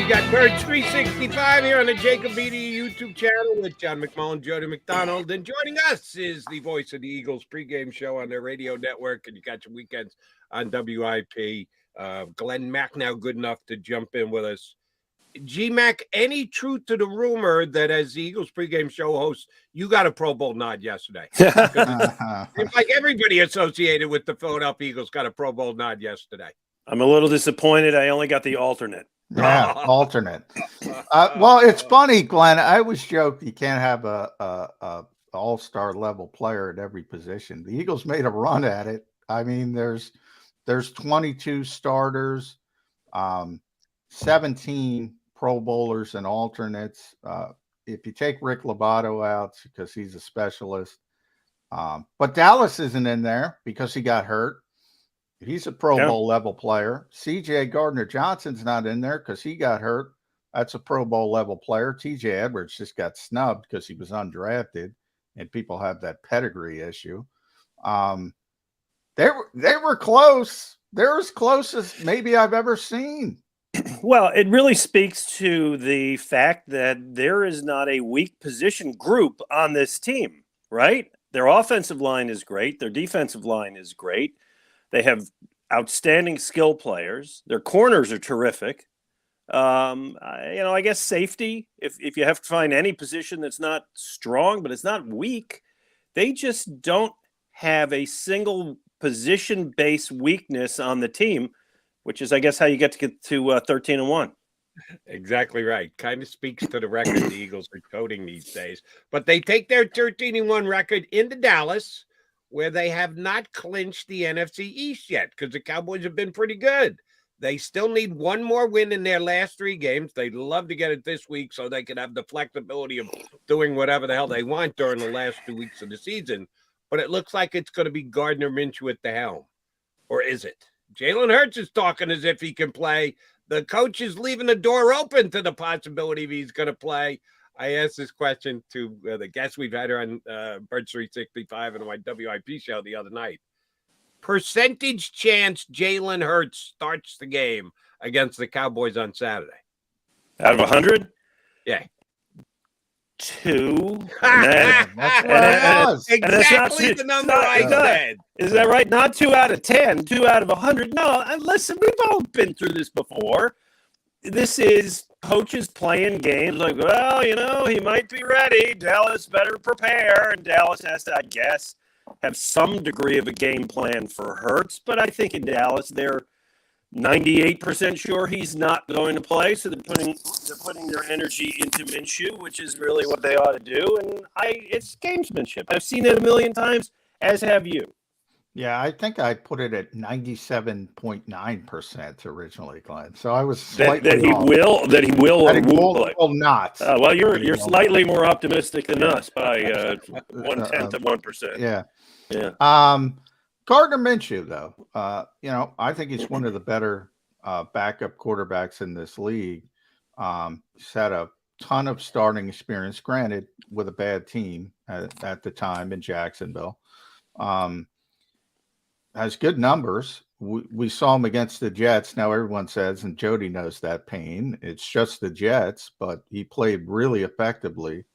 You got Birds 365 here on the JAKIB YouTube channel with John McMullen Jody McDonald. And joining us is the voice of the Eagles pregame show on their radio network. And you got your weekends on WIP. Glen Macnow, good enough to jump in with us. G-Mac, any truth to the rumor that as the Eagles pregame show host, you got a Pro Bowl nod yesterday? It's like everybody associated with the Philadelphia Eagles got a Pro Bowl nod yesterday. I'm a little disappointed. I only got the alternate. Yeah, alternate. Well, it's funny, Glenn. I always joke you can't have a all-star level player at every position. The Eagles made a run at it. I mean, there's 22 starters, 17 Pro Bowlers and alternates. If you take Rick Lovato out because he's a specialist, but Dallas isn't in there because he got hurt. He's a Pro Bowl level player. CJ Gardner-Johnson's not in there because he got hurt. That's a Pro Bowl level player. TJ Edwards just got snubbed because he was undrafted, and people have that pedigree issue. They were close. They're as close as maybe I've ever seen. Well, it really speaks to the fact that there is not a weak position group on this team, right? Their offensive line is great. Their defensive line is great. They have outstanding skill players. Their corners are terrific. I guess safety, if you have to find any position that's not strong, but it's not weak, they just don't have a single position-based weakness on the team, which is, I guess, how you get to 13-1. Exactly right. Kind of speaks to the record the Eagles are coding these days. But they take their 13-1 record into Dallas, where they have not clinched the NFC East yet because the Cowboys have been pretty good. They still need one more win in their last 3 games. They'd love to get it this week so they can have the flexibility of doing whatever the hell they want during the last 2 weeks of the season. But it looks like it's going to be Gardner Minshew at the helm. Or is it? Jalen Hurts is talking as if he can play. The coach is leaving the door open to the possibility he's going to play. I asked this question to the guest we've had here on Birds 365 and my WIP show the other night. Percentage chance Jalen Hurts starts the game against the Cowboys on Saturday. Out of 100? Yeah. 2. That's exactly the number I said. Is that right? Not 2 out of 10, 2 out of 100. No, and listen, we've all been through this before. This is coaches playing games like, well, he might be ready. Dallas better prepare. And Dallas has to, I guess, have some degree of a game plan for Hurts. But I think in Dallas, they're 98% sure he's not going to play. So they're putting their energy into Minshew, which is really what they ought to do. And it's gamesmanship. I've seen it a million times, as have you. Yeah, I think I put it at 97.9% originally, Glenn. So I was slightly that he off. will That he will not. Well, you're slightly more optimistic than us by 1/10 of 1%. Yeah. Yeah. Gardner Minshew, though, I think he's one of the better backup quarterbacks in this league. He's had a ton of starting experience, granted, with a bad team at the time in Jacksonville. Has good numbers. We saw him against the Jets. Now everyone says, and Jody knows that pain, it's just the Jets, but he played really effectively.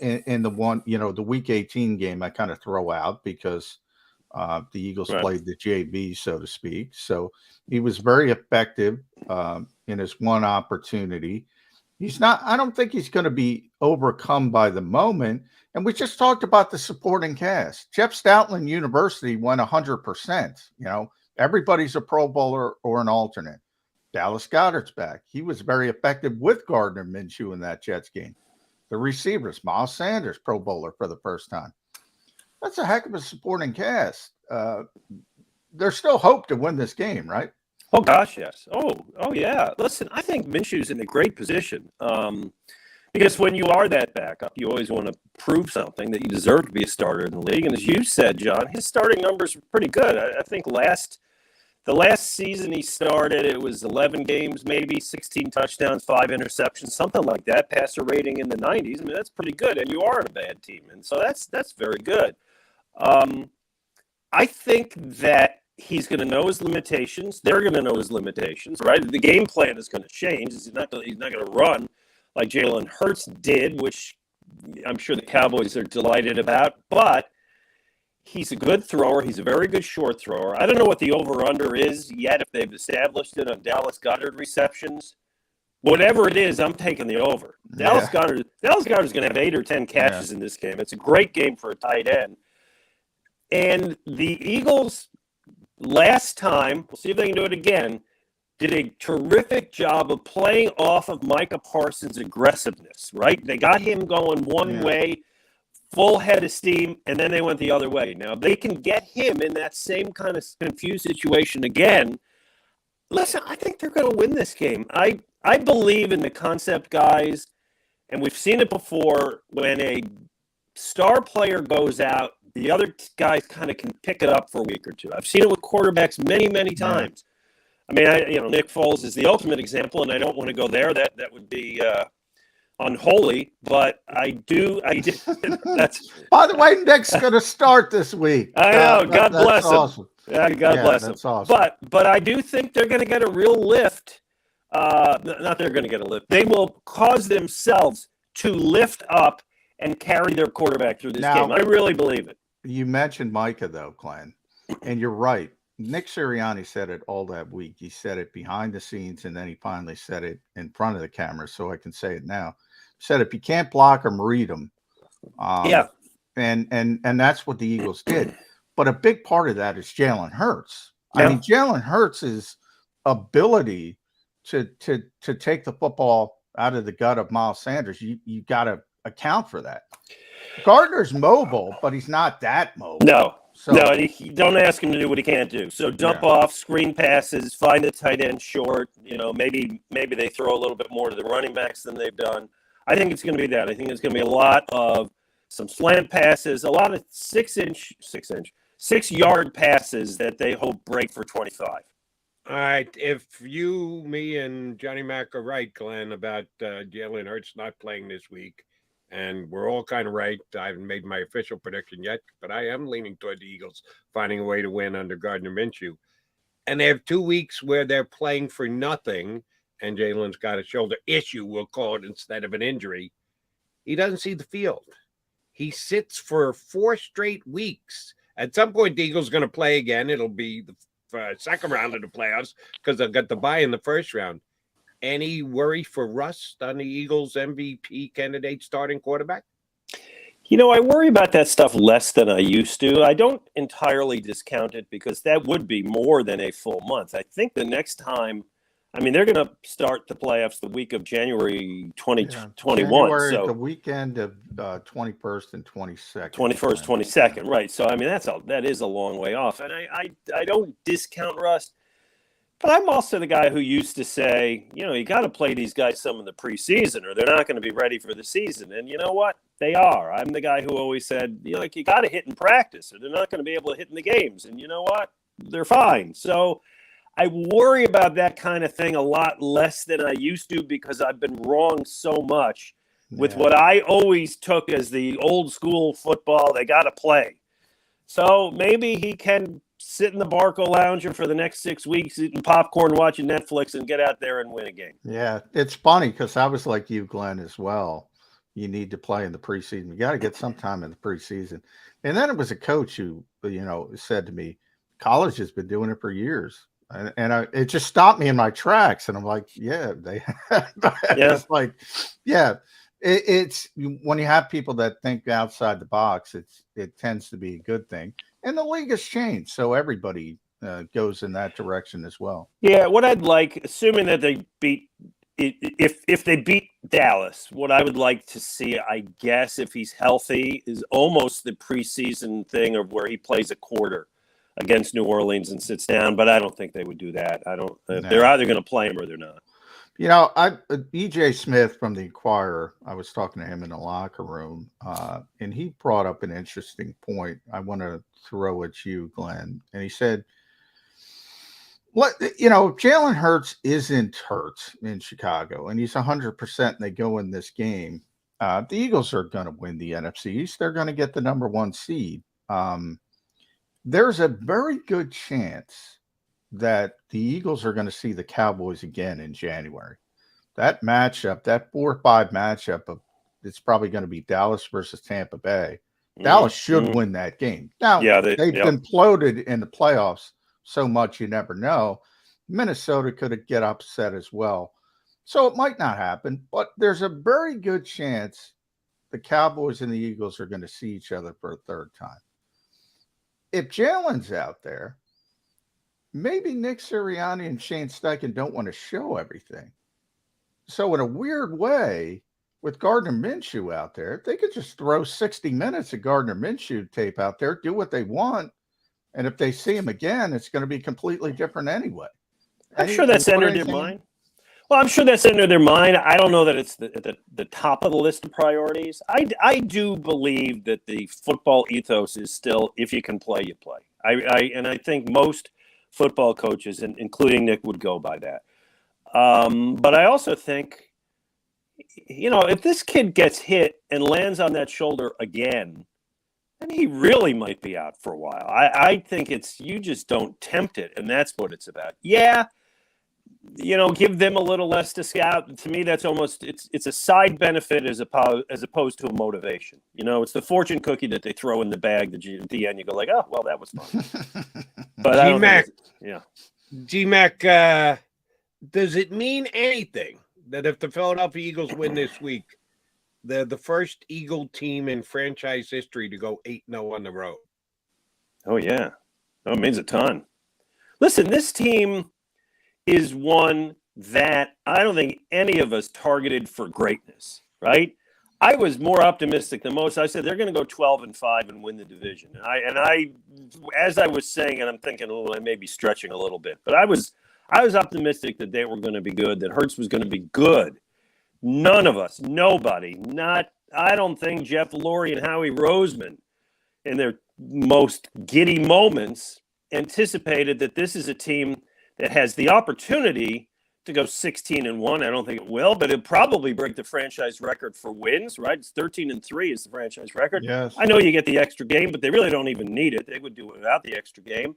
In the one, the week 18 game, I kind of throw out because the Eagles played the JV, so to speak. So he was very effective in his one opportunity. I don't think he's going to be overcome by the moment. And we just talked about the supporting cast. Jeff Stoutland University went 100%. Everybody's a Pro Bowler or an alternate. Dallas Goedert's back. He was very effective with Gardner Minshew in that Jets game. The receivers, Miles Sanders, Pro Bowler for the first time. That's a heck of a supporting cast. There's still hope to win this game, right? Oh, gosh, yes. Oh, yeah. Listen, I think Minshew's in a great position because when you are that backup, you always want to prove something that you deserve to be a starter in the league. And as you said, John, his starting numbers were pretty good. I think the last season he started, it was 11 games, maybe 16 touchdowns, 5 interceptions, something like that. Passer rating in the 90s. I mean, that's pretty good. And you are on a bad team. And so that's very good. I think that he's going to know his limitations. They're going to know his limitations, right? The game plan is going to change. He's not going to run like Jalen Hurts did, which I'm sure the Cowboys are delighted about. But he's a good thrower. He's a very good short thrower. I don't know what the over-under is yet, if they've established it on Dallas Goedert receptions. Whatever it is, I'm taking the over. Dallas Goedert's going to have 8 or 10 catches in this game. It's a great game for a tight end. And the Eagles, last time, we'll see if they can do it again, did a terrific job of playing off of Micah Parsons' aggressiveness, right? They got him going one way, full head of steam, and then they went the other way. Now, if they can get him in that same kind of confused situation again, listen, I think they're going to win this game. I believe in the concept, guys, and we've seen it before. When a star player goes out, the other guys kind of can pick it up for a week or two. I've seen it with quarterbacks many, many times. I mean, Nick Foles is the ultimate example, and I don't want to go there. That would be unholy, but I do. That's. By the way, Nick's going to start this week. I know. God bless him. Awesome. Yeah, God bless him. Awesome. But I do think they're going to get a real lift. Not they're going to get a lift. They will cause themselves to lift up and carry their quarterback through this game. I really believe it. You mentioned Micah, though, Glenn, and you're right. Nick Sirianni said it all that week. He said it behind the scenes, and then he finally said it in front of the camera, so I can say it now. He said, if you can't block them, read them. And that's what the Eagles did. But a big part of that is Jalen Hurts. I mean, Jalen Hurts' ability to take the football out of the gut of Miles Sanders, you got to account for that. Gardner's mobile, but he's not that mobile. No, don't ask him to do what he can't do. So dump off, screen passes, find the tight end short. Maybe they throw a little bit more to the running backs than they've done. I think it's going to be that. I think it's going to be a lot of some slant passes, a lot of 6-yard passes that they hope break for 25. All right. If you, me, and Johnny Mac are right, Glenn, about Jalen Hurts not playing this week, and we're all kind of right. I haven't made my official prediction yet, but I am leaning toward the Eagles finding a way to win under Gardner Minshew. And they have 2 weeks where they're playing for nothing, and Jalen's got a shoulder issue, we'll call it, instead of an injury. He doesn't see the field. He sits for 4 straight weeks. At some point, the Eagles are going to play again. It'll be the second round of the playoffs because they'll get the bye in the first round. Any worry for Russ on the Eagles MVP candidate starting quarterback? I worry about that stuff less than I used to. I don't entirely discount it because that would be more than a full month. I think the next time, they're going to start the playoffs the week of January 2021. So the weekend of 21st and 22nd. 21st, 22nd, right. So, that is a long way off. And I don't discount Russ. But I'm also the guy who used to say, you got to play these guys some in the preseason or they're not going to be ready for the season. And you know what? They are. I'm the guy who always said, you got to hit in practice or they're not going to be able to hit in the games. And you know what? They're fine. So I worry about that kind of thing a lot less than I used to because I've been wrong so much with what I always took as the old school football. They got to play. So maybe he can sit in the Barco Lounger for the next 6 weeks, eating popcorn, watching Netflix, and get out there and win a game. Yeah, it's funny because I was like you, Glenn, as well. You need to play in the preseason. You got to get some time in the preseason. And then it was a coach who, said to me, college has been doing it for years. And it just stopped me in my tracks. And I'm like, they it's like, it's when you have people that think outside the box, it tends to be a good thing. And the league has changed, so everybody goes in that direction as well. Yeah, what I'd like, assuming that they beat, if they beat Dallas, what I would like to see, I guess, if he's healthy, is almost the preseason thing of where he plays a quarter against New Orleans and sits down. But I don't think they would do that. They're either going to play him or they're not. E.J. Smith from the Inquirer, I was talking to him in the locker room, and he brought up an interesting point I want to throw at you, Glenn. And he said, Jalen Hurts isn't hurt in Chicago, and he's 100%, and they go in this game. The Eagles are going to win the NFC East. They're going to get the number 1 seed. there's a very good chance that the Eagles are going to see the Cowboys again in January. That matchup, that 4-5 matchup, it's probably going to be Dallas versus Tampa Bay. Dallas should win that game. Now, they've been imploded in the playoffs so much you never know. Minnesota could get upset as well. So it might not happen, but there's a very good chance the Cowboys and the Eagles are going to see each other for a third time. If Jalen's out there, maybe Nick Sirianni and Shane Steichen don't want to show everything. So in a weird way, with Gardner Minshew out there, they could just throw 60 minutes of Gardner Minshew tape out there, do what they want. And if they see him again, it's going to be completely different anyway. I'm sure that's entered their mind. Well, I'm sure that's entered their mind. I don't know that it's the top of the list of priorities. I do believe that the football ethos is still, if you can play, you play. I think most football coaches, including Nick, would go by that. But I also think, if this kid gets hit and lands on that shoulder again, then he really might be out for a while. I think you just don't tempt it, and that's what it's about. Yeah, give them a little less to scout. To me, that's almost it's a side benefit as opposed to a motivation. It's the fortune cookie that they throw in the bag that at the end you go like, oh, well, that was fun. But G-Mac, does it mean anything that if the Philadelphia Eagles win this week, they're the first Eagle team in franchise history to go 8-0 on the road? Oh, yeah. Oh, it means a ton. Listen, this team is one that I don't think any of us targeted for greatness, right? I was more optimistic than most. I said they're going to go 12-5 and win the division. And I, as I was saying, and I'm thinking, I may be stretching a little bit, but I was optimistic that they were going to be good, that Hurts was going to be good. None of us, nobody, I don't think Jeff Lurie and Howie Roseman in their most giddy moments anticipated that this is a team that has the opportunity to go 16-1. I don't think it will, but it'll probably break the franchise record for wins, right? It's 13-3 is the franchise record. Yes. I know you get the extra game, but they really don't even need it. They would do it without the extra game.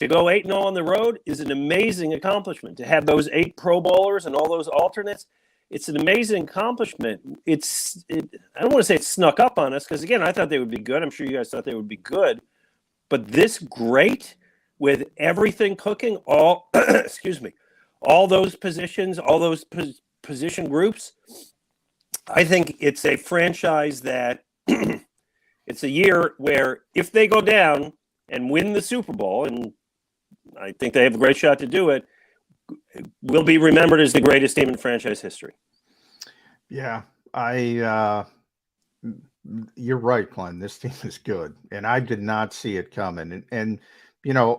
To go 8-0 on the road is an amazing accomplishment. To have those 8 Pro Bowlers and all those alternates, it's an amazing accomplishment. I don't want to say it snuck up on us because, again, I thought they would be good. I'm sure you guys thought they would be good. But this great with everything cooking, all those positions, all those position groups, I think it's a franchise that it's a year where if they go down and win the Super Bowl, and I think they have a great shot to do it, will be remembered as the greatest team in franchise history. Yeah, you're right, Glenn. This team is good, and I did not see it coming. And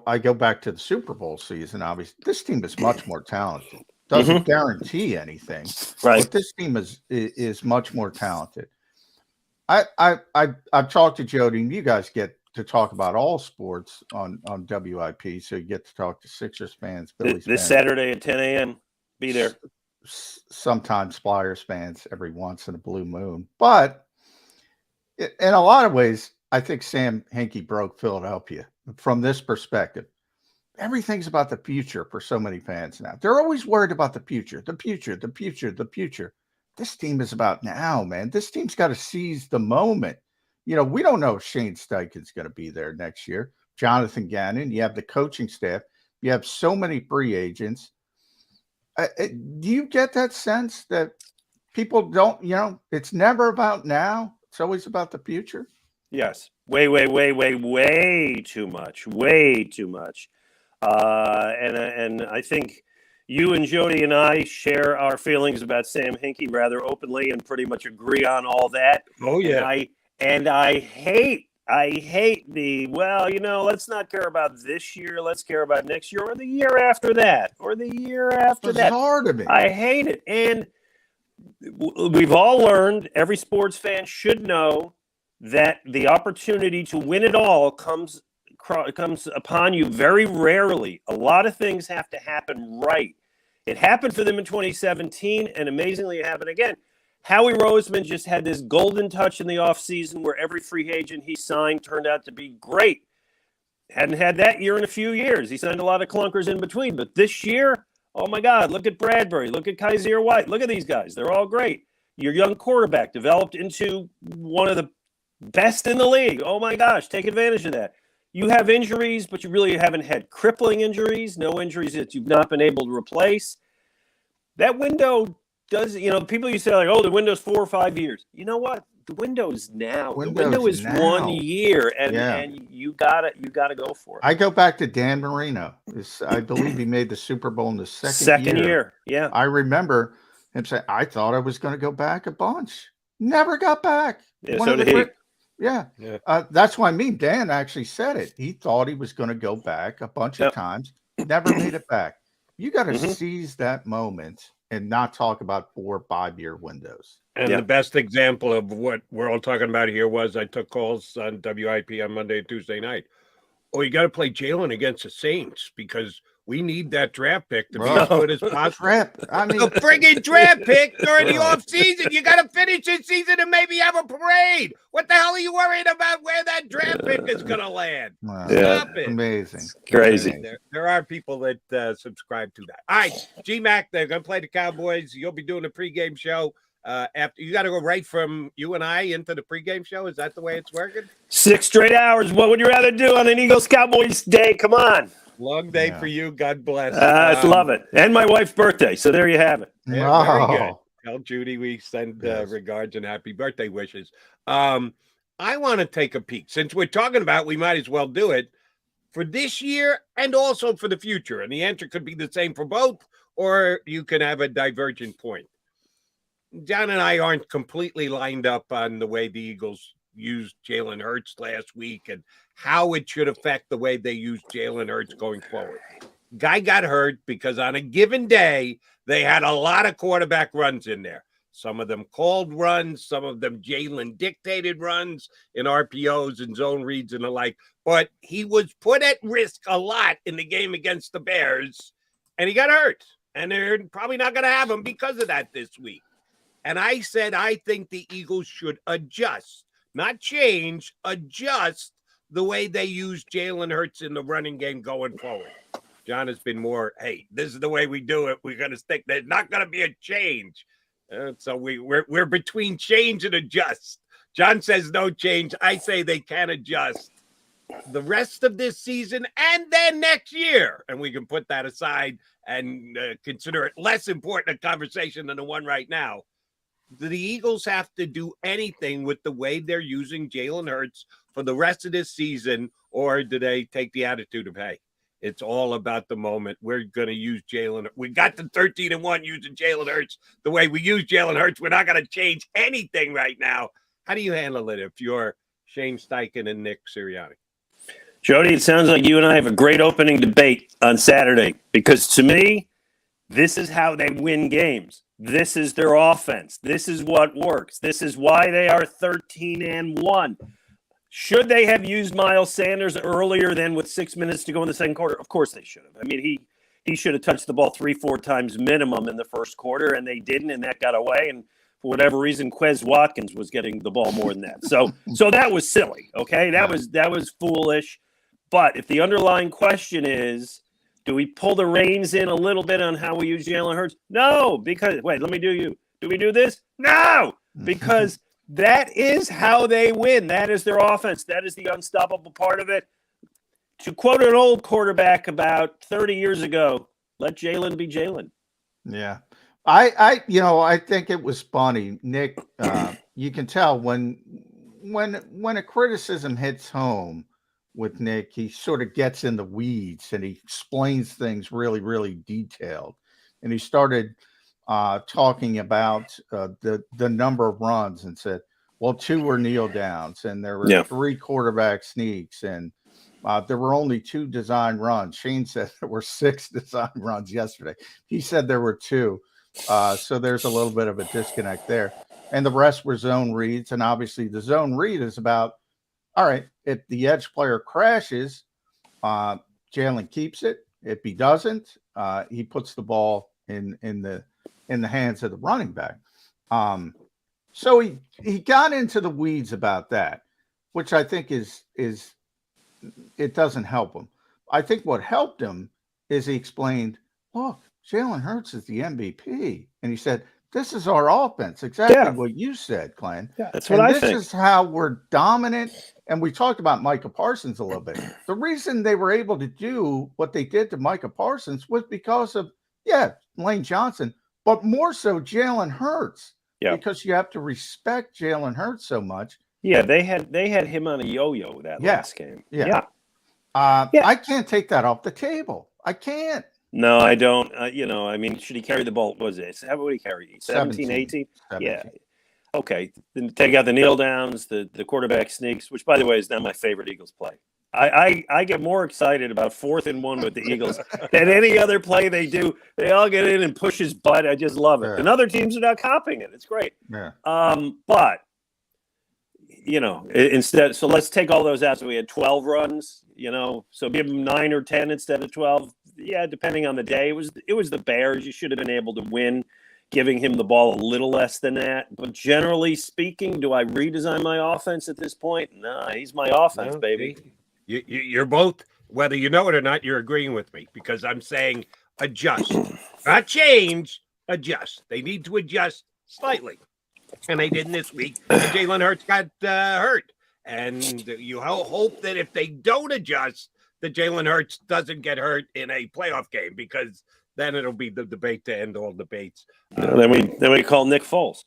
I go back to the Super Bowl season. Obviously, this team is much more talented. Doesn't guarantee anything, right? But this team is much more talented. I've talked to Jody, and you guys get to talk about all sports on WIP, so you get to talk to Sixers fans, Phillies this fans. Saturday at 10 a.m. Be there. Sometimes Flyers fans every once in a blue moon. But in a lot of ways, I think Sam Hinkie broke Philadelphia from this perspective. Everything's about the future for so many fans now. They're always worried about the future. This team is about now, man. This team's got to seize the moment. We don't know if Shane Steichen's going to be there next year. Jonathan Gannon, you have the coaching staff. You have so many free agents. Do you get that sense that people don't, it's never about now. It's always about the future? Yes. Way too much. Way too much. And I think you and Jody and I share our feelings about Sam Hinkie rather openly and pretty much agree on all that. Oh, yeah. And I hate the, let's not care about this year. Let's care about next year or the year after that or the year after that. Hard to me. I hate it. And we've all learned, every sports fan should know that the opportunity to win it all comes upon you very rarely. A lot of things have to happen right. It happened for them in 2017, and amazingly, it happened again. Howie Roseman just had this golden touch in the offseason where every free agent he signed turned out to be great. Hadn't had that year in a few years. He signed a lot of clunkers in between. But this year, oh, my God, look at Bradbury. Look at Kaiser White. Look at these guys. They're all great. Your young quarterback developed into one of the best in the league. Oh, my gosh, take advantage of that. You have injuries, but you really haven't had crippling injuries, no injuries that you've not been able to replace. That window does, people used to say, like, oh, the window's 4 or 5 years. You know what? The window's now. The window is now. 1 year, and you gotta go for it. I go back to Dan Marino. I believe he made the Super Bowl in the second year. Yeah. I remember him saying, I thought I was going to go back a bunch. Never got back. Yeah, so did he. Yeah. That's why Dan actually said it. He thought he was going to go back a bunch of times. Never made it back. You got to seize that moment and not talk about 4 or 5 year windows. And the best example of what we're all talking about here was I took calls on WIP on Monday and Tuesday night. Oh, you got to play Jalen against the Saints because we need that draft pick to be as good as possible. A friggin' draft pick during the offseason. You got to finish this season and maybe have a parade. What the hell are you worried about where that draft pick is going to land? Wow. Stop it. Amazing. It's crazy. There are people that subscribe to that. All right, G-Mac, they're going to play the Cowboys. You'll be doing a pregame show. After you got to go right from you and I into the pregame show. Is that the way it's working? 6 straight hours. What would you rather do on an Eagles Cowboys day? Come on. Long day for you. God bless. I love it. And my wife's birthday. So there you have it. Yeah, very good. Tell Judy we send regards and happy birthday wishes. I want to take a peek. Since we're talking about, we might as well do it for this year and also for the future. And the answer could be the same for both, or you can have a divergent point. John and I aren't completely lined up on the way the Eagles used Jalen Hurts last week and how it should affect the way they use Jalen Hurts going forward. Guy got hurt because on a given day, they had a lot of quarterback runs in there. Some of them called runs, some of them Jalen dictated runs in RPOs and zone reads and the like. But he was put at risk a lot in the game against the Bears, and he got hurt. And they're probably not going to have him because of that this week. And I said, I think the Eagles should adjust, not change, adjust the way they use Jalen Hurts in the running game going forward. John has been more, hey, this is the way we do it. We're going to stick. There's not going to be a change. So we're between change and adjust. John says no change. I say they can adjust the rest of this season and then next year. And we can put that aside and consider it less important a conversation than the one right now. Do the Eagles have to do anything with the way they're using Jalen Hurts for the rest of this season, or do they take the attitude of, hey, it's all about the moment. We're going to use Jalen. We got the 13-1 using Jalen Hurts the way we use Jalen Hurts. We're not going to change anything right now. How do you handle it if you're Shane Steichen and Nick Sirianni? Jody, it sounds like you and I have a great opening debate on Saturday because to me, this is how they win games. This is their offense. This is what works. This is why they are 13-1. Should they have used Miles Sanders earlier than with 6 minutes to go in the second quarter? Of course they should have. I mean, he should have touched the ball 3-4 times minimum in the first quarter, and they didn't, and that got away. And for whatever reason, Quez Watkins was getting the ball more than that. So that was silly, okay? That was foolish. But if the underlying question is, do we pull the reins in a little bit on how we use Jalen Hurts? No, because, wait, let me do you. Do we do this? No, because that is how they win. That is their offense. That is the unstoppable part of it. To quote an old quarterback about 30 years ago, let Jalen be Jalen. Yeah. I think it was funny, Nick. You can tell when a criticism hits home with Nick, he sort of gets in the weeds and he explains things really, really detailed. And he started talking about the number of runs and said, well, 2 were kneel downs and there were 3 quarterback sneaks and there were only 2 design runs. Shane said there were 6 design runs yesterday. He said there were 2. So there's a little bit of a disconnect there. And the rest were zone reads. And obviously the zone read is about, all right, if the edge player crashes, Jalen keeps it. If he doesn't, he puts the ball in the hands of the running back. So he got into the weeds about that, which I think is it doesn't help him. I think what helped him is he explained, look, Jalen Hurts is the MVP. And he said, this is our offense. Exactly what you said, Glenn. Yeah, that's what I think. This is how we're dominant. And we talked about Micah Parsons a little bit. The reason they were able to do what they did to Micah Parsons was because of, Lane Johnson, but more so Jalen Hurts. Yeah. Because you have to respect Jalen Hurts so much. Yeah, they had him on a yo-yo that last game. Yeah. I can't take that off the table. I can't. No, I don't. Should he carry the ball? What was it? How would he carry? 17, 18? 17. Yeah. Okay. Then take out the kneel downs, the quarterback sneaks, which, by the way, is now my favorite Eagles play. I get more excited about 4th and 1 with the Eagles than any other play they do. They all get in and push his butt. I just love it. Yeah. And other teams are not copying it. It's great. Yeah. But instead, so let's take all those out. So we had 12 runs. So give them 9 or 10 instead of 12. Yeah, depending on the day. It was the Bears. You should have been able to win, giving him the ball a little less than that. But generally speaking, do I redesign my offense at this point? No, he's my offense, baby. You're both, whether you know it or not, you're agreeing with me because I'm saying adjust, not change, adjust. They need to adjust slightly, and they didn't this week. Jalen Hurts got hurt, and you hope that if they don't adjust, that Jalen Hurts doesn't get hurt in a playoff game because then it'll be the debate to end all debates. Then we call Nick Foles.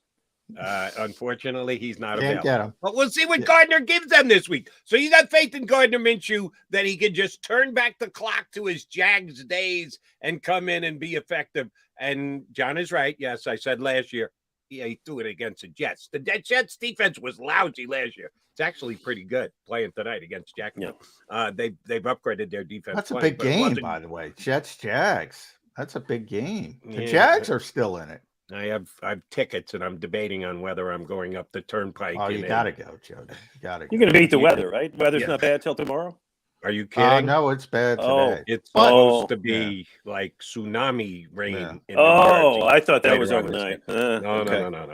Unfortunately, he's not Can't available. get him. But we'll see what Gardner gives them this week. So you got faith in Gardner Minshew that he can just turn back the clock to his Jags days and come in and be effective. And John is right. Yes, I said last year, he threw it against the Jets. The Jets defense was lousy last year. It's actually pretty good playing tonight against Jacksonville. Yeah. They've upgraded their defense. That's a big game, by the way. Jets-Jags. That's a big game. The Jags are still in it. I have tickets, and I'm debating on whether I'm going up the turnpike. Oh, you got to go, Joe. You got to go. You're going to beat the weather, right? Weather's not bad till tomorrow? Are you kidding? No, it's bad today. It's supposed to be like tsunami rain. I thought that was overnight. No.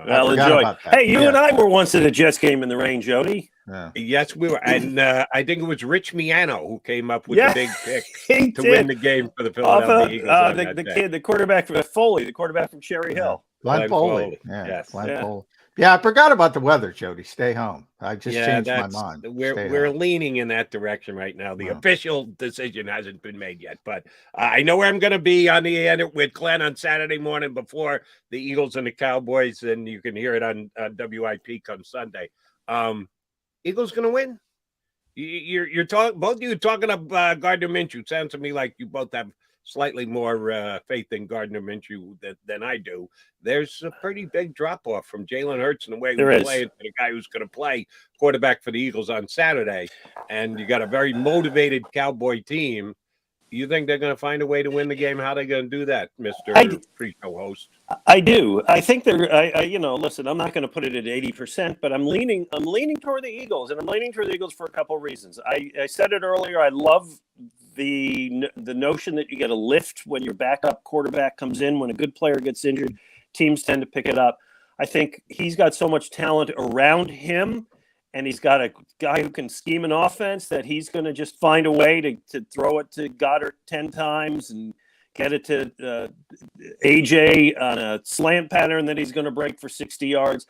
I'll enjoy. Hey, you and I were once at a Jets game in the rain, Jody. Yeah. Yes, we were. And I think it was Rich Miano who came up with the big pick to win the game for the Philadelphia Eagles. The quarterback from Foley, the quarterback from Cherry Hill. Glenn Foley. Glenn Foley. Yeah, I forgot about the weather, Jody. Stay home. I just changed my mind. We're leaning in that direction right now. The official decision hasn't been made yet, but I know where I'm going to be on the end with Glenn on Saturday morning before the Eagles and the Cowboys, and you can hear it on WIP come Sunday. Eagles going to win? You're talking. Both of you talking about Gardner Minshew. Sounds to me like you both have slightly more faith in Gardner Minshew than I do. There's a pretty big drop-off from Jalen Hurts and the way we play to the guy who's going to play quarterback for the Eagles on Saturday. And you got a very motivated Cowboy team. You think they're going to find a way to win the game? How are they going to do that, Mr. Pre-show host? I do. I think they're. Listen, I'm not going to put it at 80%, but I'm leaning toward the Eagles, and I'm leaning toward the Eagles for a couple of reasons. I said it earlier. I love the notion that you get a lift when your backup quarterback comes in. When a good player gets injured, teams tend to pick it up. I think he's got so much talent around him, and he's got a guy who can scheme an offense that he's going to just find a way to throw it to Goddard 10 times and get it to AJ on a slant pattern that he's going to break for 60 yards.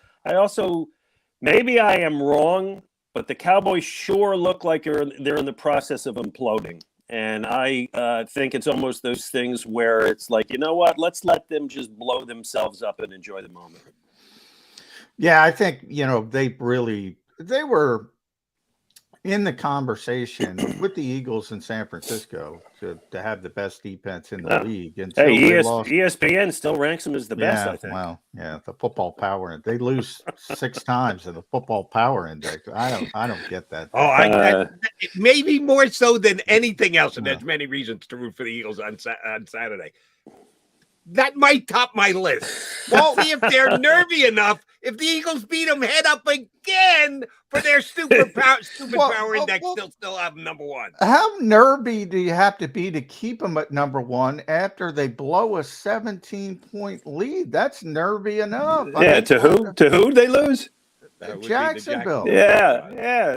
Maybe I am wrong, but the Cowboys sure look like they're in the process of imploding. And I think it's almost those things where it's like, you know what, let's let them just blow themselves up and enjoy the moment. Yeah, I think, they were in the conversation with the Eagles in San Francisco to have the best defense in the league. And ESPN still ranks them as the best, I think. Well, the football power. They lose 6 times in the football power index. I don't get that. Maybe more so than anything else, and there's many reasons to root for the Eagles on Saturday. That might top my list. We'll see if they're nervy enough. If the Eagles beat them head up again for their stupid power index, they'll still have number one. How nervy do you have to be to keep them at number one after they blow a 17-point lead? That's nervy enough. To who? To who they lose? That would be the Jacksonville. Yeah.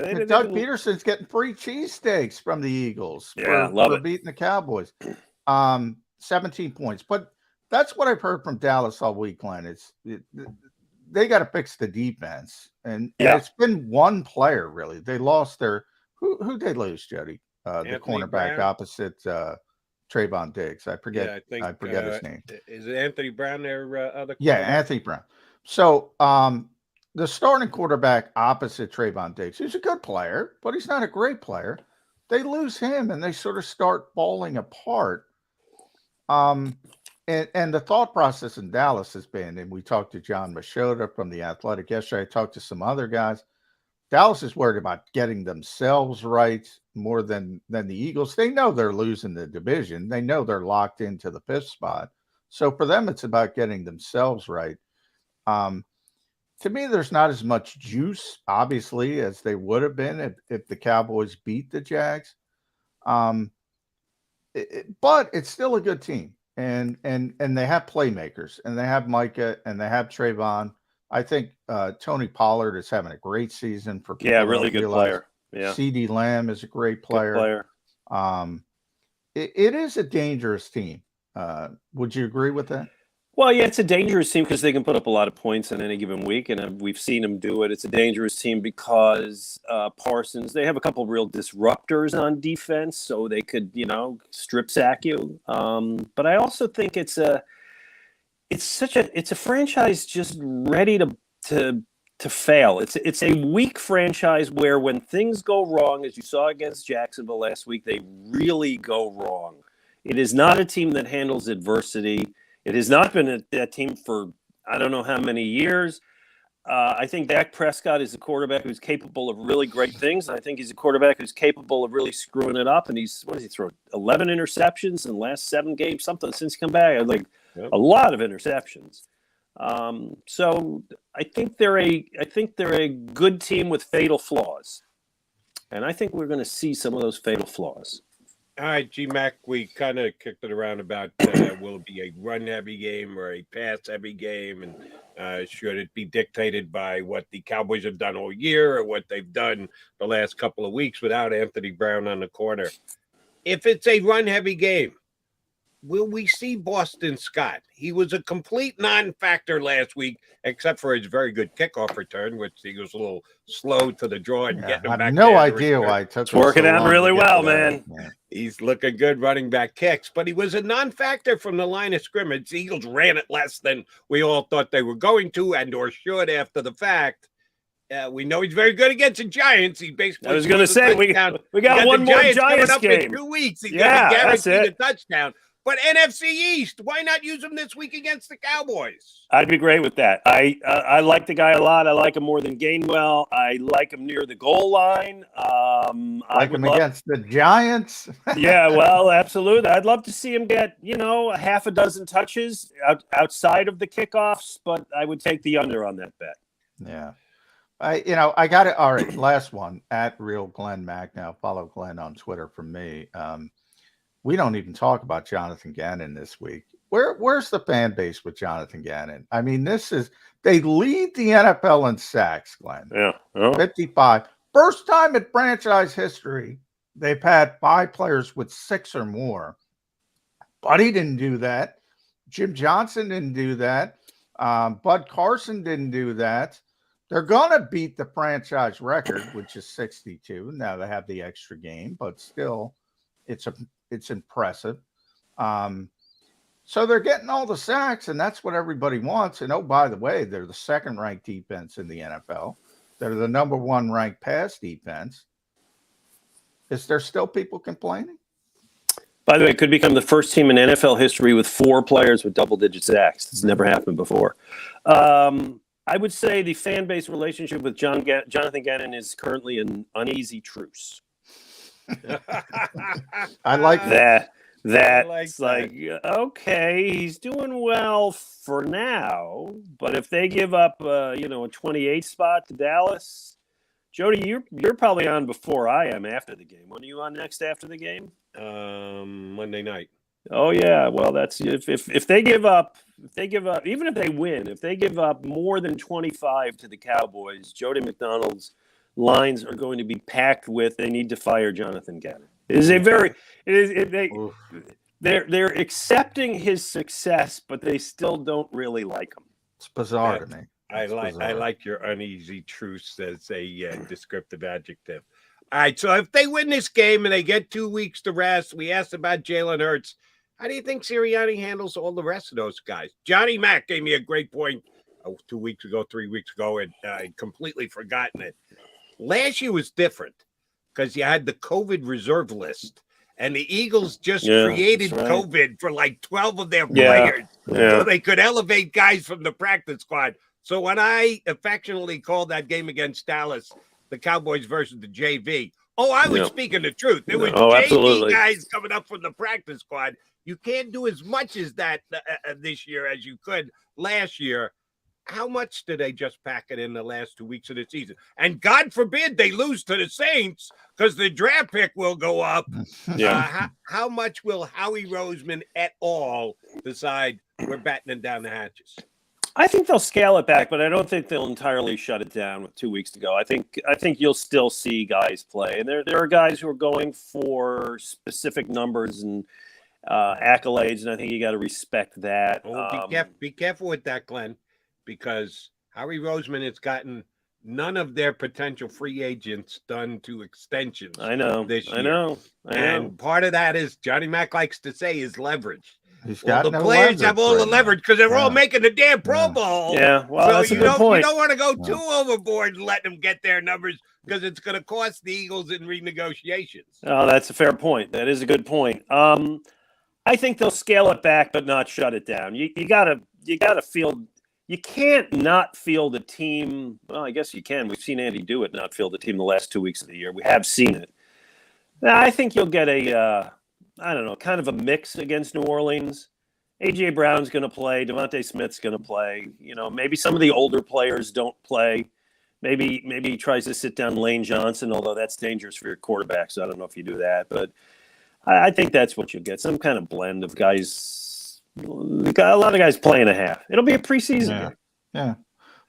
And Doug Peterson's getting free cheesesteaks from the Eagles for beating the Cowboys. 17 points. But that's what I've heard from Dallas all week, Glenn. They got to fix the defense. And it's been one player, really. They lost their – who they lose, Jody? The cornerback Brown? Opposite Trayvon Diggs. I forget his name. Is it Anthony Brown, their other Yeah, Anthony Brown. So the starting quarterback opposite Trayvon Diggs, who's a good player, but he's not a great player. They lose him, and they sort of start falling apart. And the thought process in Dallas has been, and we talked to John McMullen from The Athletic yesterday. I talked to some other guys. Dallas is worried about getting themselves right more than the Eagles. They know they're losing the division. They know they're locked into the 5th spot. So for them, it's about getting themselves right. To me, there's not as much juice, obviously, as they would have been if the Cowboys beat the Jags. But it's still a good team. And they have playmakers, and they have Micah, and they have Trayvon. I think Tony Pollard is having a great season for people. Yeah, really good player. Yeah. CeeDee Lamb is a great player. It is a dangerous team. Would you agree with that? Well, yeah, it's a dangerous team because they can put up a lot of points in any given week, and we've seen them do it. It's a dangerous team because Parsons, they have a couple of real disruptors on defense, so they could, strip sack you. But I also think it's a franchise just ready to fail. It's a weak franchise where when things go wrong, as you saw against Jacksonville last week, they really go wrong. It is not a team that handles adversity. It has not been that team for I don't know how many years. I think Dak Prescott is a quarterback who's capable of really great things. I think he's a quarterback who's capable of really screwing it up. And what does he throw? 11 interceptions in the last 7 games, something since he come back. A lot of interceptions. So I think they're a good team with fatal flaws. And I think we're going to see some of those fatal flaws. All right, G-Mac, we kind of kicked it around about will it be a run-heavy game or a pass-heavy game, and should it be dictated by what the Cowboys have done all year or what they've done the last couple of weeks without Anthony Brown on the corner? If it's a run-heavy game, will we see Boston Scott? He was a complete non-factor last week, except for his very good kickoff return, which he was a little slow to the draw and getting him back. No idea why it took. It's working out really well, man. Yeah. He's looking good running back kicks, but he was a non-factor from the line of scrimmage. The Eagles ran it less than we all thought they were going to and or should after the fact. We know he's very good against the Giants. He basically. I was going to say we got one more Giants game in 2 weeks. He's yeah, guaranteed a touchdown. But NFC East, why not use him this week against the Cowboys? I'd be great with that. I like the guy a lot. I like him more than Gainwell. I like him near the goal line. Against the Giants. Yeah, well, absolutely. I'd love to see him get, a half a dozen touches outside of the kickoffs, but I would take the under on that bet. Yeah. I got it. All right, last one, at Real Glen Macnow. Follow Glenn on Twitter from me. We don't even talk about Jonathan Gannon this week. Where's the fan base with Jonathan Gannon? I mean, they lead the NFL in sacks, Glenn. Yeah. Oh. 55. First time in franchise history, they've had 5 players with 6 or more. Buddy didn't do that. Jim Johnson didn't do that. Bud Carson didn't do that. They're going to beat the franchise record, which is 62. Now they have the extra game, but still, it's impressive. So they're getting all the sacks, and that's what everybody wants. And, oh, by the way, they're the second-ranked defense in the NFL. They're the number 1 ranked pass defense. Is there still people complaining? By the way, it could become the first team in NFL history with 4 players with double-digit sacks. It's never happened before. I would say the fan base relationship with Jonathan Gannon is currently an uneasy truce. I like that. That's like, okay, he's doing well for now, but if they give up, a 28 spot to Dallas, Jody, you're probably on before I am after the game. When are you on next after the game? Monday night. Oh yeah, well that's if they give up even if they win, if they give up more than 25 to the Cowboys, Jody McDonald's lines are going to be packed with. They need to fire Jonathan Gannon. They're accepting his success, but they still don't really like him. It's bizarre to me. I like your uneasy truce as a descriptive adjective. All right, so if they win this game and they get 2 weeks to rest, we asked about Jalen Hurts. How do you think Sirianni handles all the rest of those guys? Johnny Mack gave me a great point 2 weeks ago, 3 weeks ago, and I'd completely forgotten it. Last year was different because you had the COVID reserve list, and the Eagles just created COVID for like 12 of their players so they could elevate guys from the practice squad. So when I affectionately called that game against Dallas, the Cowboys versus the JV, I was speaking the truth. There was JV guys coming up from the practice squad. You can't do as much as that this year as you could last year. How much do they just pack it in the last 2 weeks of the season? And God forbid they lose to the Saints because the draft pick will go up. How much will Howie Roseman et al. Decide we're battening down the hatches? I think they'll scale it back, but I don't think they'll entirely shut it down with 2 weeks to go. I think you'll still see guys play, and there are guys who are going for specific numbers and accolades, and I think you got to respect that. Be careful with that, Glenn, because Howie Roseman has gotten none of their potential free agents done to extensions. I know this year. I know. And part of that is Johnny Mack likes to say is leverage. The players have all the leverage because they're all making the damn Pro Bowl. Yeah, well, that's a good point. You don't want to go too overboard and let them get their numbers because it's going to cost the Eagles in renegotiations. Oh, that's a fair point. That is a good point. I think they'll scale it back, but not shut it down. You gotta field. You can't not field a team. Well, I guess you can. We've seen Andy do it, not field a team the last 2 weeks of the year. We have seen it. I think you'll get kind of a mix against New Orleans. A.J. Brown's going to play. Devonta Smith's going to play. Maybe some of the older players don't play. Maybe he tries to sit down Lane Johnson, although that's dangerous for your quarterback, so I don't know if you do that. But I think that's what you'll get, some kind of blend of guys. A lot of guys playing a half. It'll be a preseason game. Yeah.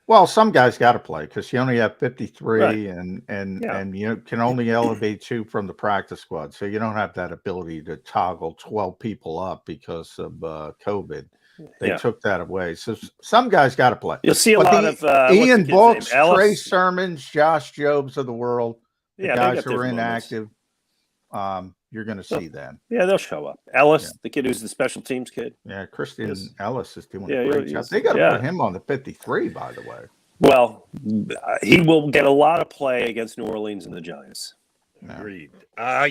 Well, some guys got to play because you only have 53 and you can only elevate 2 from the practice squad. So you don't have that ability to toggle 12 people up because of COVID. They took that away. So some guys got to play. You'll see a lot of Ian Books, Trey Sermons, Josh Jobs of the world, the guys who are inactive. You're going to see them. Yeah, they'll show up. Ellis, the kid who's the special teams kid. Yeah, Christian Ellis is doing a great job. They got to put him on the 53, by the way. Well, he will get a lot of play against New Orleans and the Giants. Agreed.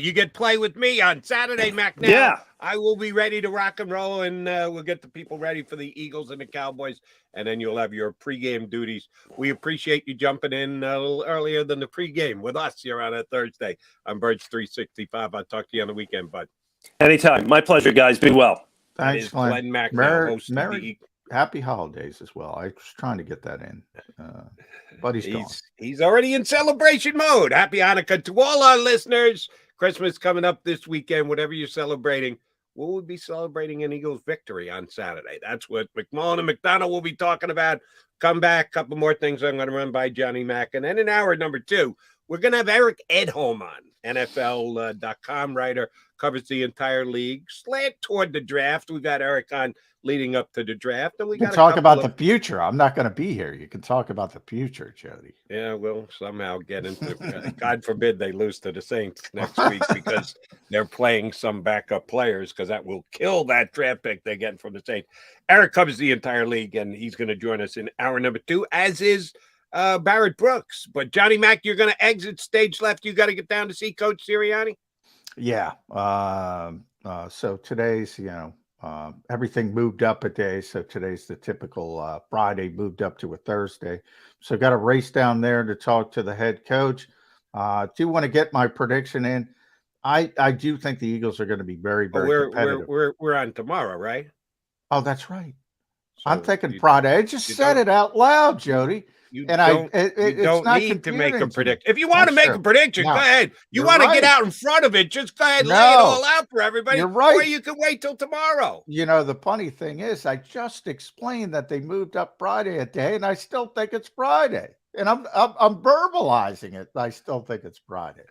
You get play with me on Saturday, Macnow. Yeah. I will be ready to rock and roll, and we'll get the people ready for the Eagles and the Cowboys, and then you'll have your pregame duties. We appreciate you jumping in a little earlier than the pregame with us here on a Thursday on Birds 365. I'll talk to you on the weekend, bud. Anytime. My pleasure, guys. Be well. Thanks, Glen Macnow, Merry happy holidays as well. I was trying to get that in, but he's gone. He's already in celebration mode. Happy Hanukkah to all our listeners. Christmas coming up this weekend. Whatever you're celebrating, we'll be celebrating an Eagles victory on Saturday. That's what McMullen and McDonald will be talking about. Come back. A couple more things I'm going to run by Johnny Mack. And then in hour number 2, we're going to have Eric Edholm on, NFL.com writer, covers the entire league. Slant toward the draft. We got Eric on leading up to the draft. And we can talk about the future. I'm not going to be here. You can talk about the future, Jody. Yeah, we'll somehow get into it. God forbid they lose to the Saints next week because they're playing some backup players because that will kill that draft pick they get from the Saints. Eric covers the entire league, and he's going to join us in hour number 2, as is Barrett Brooks. But Johnny Mack, you're going to exit stage left. You got to get down to see Coach Sirianni. Yeah. So today's, everything moved up a day. So today's the typical Friday moved up to a Thursday. So got to race down there to talk to the head coach. Do want to get my prediction in. I do think the Eagles are going to be very, very competitive. We're on tomorrow, right? Oh, that's right. So I'm thinking Friday. I just said it out loud, Jody. You And don't, it's don't not need to make a confusing to me. prediction. If you want to That's make true. a prediction, No, go ahead. You you're want to get right. out in front of it, just go ahead and lay it No, all out for everybody. you're right. Or you can wait till tomorrow. You know, the funny thing is, I just explained that they moved up Friday a day, and I still think it's Friday. And I'm verbalizing it. I still think it's Friday.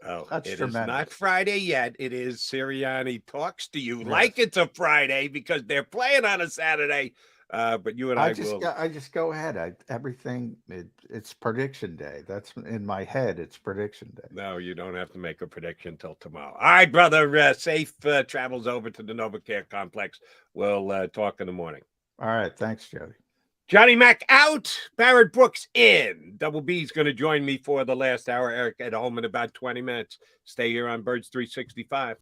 Oh, That's it tremendous. is not Friday yet. It is Sirianni talks to you Yes. like it's a Friday because they're playing on a Saturday. But you and I will. I just go ahead. It's prediction day. That's in my head. It's prediction day. No, you don't have to make a prediction till tomorrow. All right, brother. Safe travels over to the NovaCare complex. We'll talk in the morning. All right. Thanks, Jody. Johnny Mac out. Barrett Brooks in. Double B's going to join me for the last hour. Eric at home in about 20 minutes. Stay here on Birds 365.